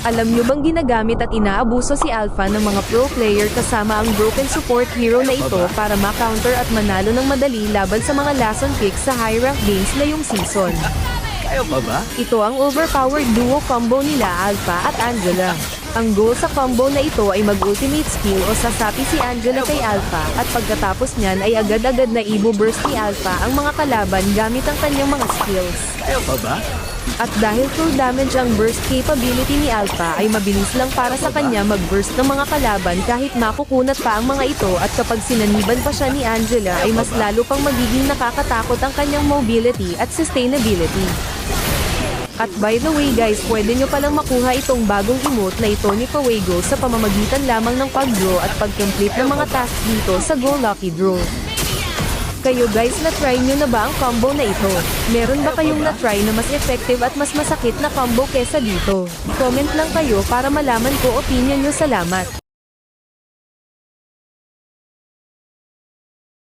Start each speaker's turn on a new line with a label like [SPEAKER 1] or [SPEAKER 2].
[SPEAKER 1] Alam nyo bang ginagamit at inaabuso si Alpha ng mga pro player kasama ang broken support hero na ito para ma-counter at manalo ng madali laban sa mga lason kicks sa high rank games ngayong season?
[SPEAKER 2] Kaya pa ba?
[SPEAKER 1] Ito ang overpowered duo combo nila Alpha at Angela. Ang goal sa combo na ito ay mag-ultimate skill o sasapi si Angela kay Alpha at pagkatapos niyan ay agad-agad na i-burst ni Alpha ang mga kalaban gamit ang kanyang mga skills.
[SPEAKER 2] Kaya pa ba?
[SPEAKER 1] At dahil full damage ang burst capability ni Alpha ay mabilis lang para sa kanya mag-burst ng mga kalaban kahit makukunat pa ang mga ito at kapag sinaniban pa siya ni Angela ay mas lalo pang magiging nakakatakot ang kanyang mobility at sustainability. At by the way guys, pwede nyo palang makuha itong bagong emote na ito ni Fuego sa pamamagitan lamang ng pag-draw at pag-complete ng mga tasks dito sa Go Lucky Draw. Kayo guys, na-try nyo na ba ang combo na ito? Meron ba kayong na-try na mas effective at mas masakit na combo kesa dito? Comment lang kayo para malaman ko opinion nyo. Salamat!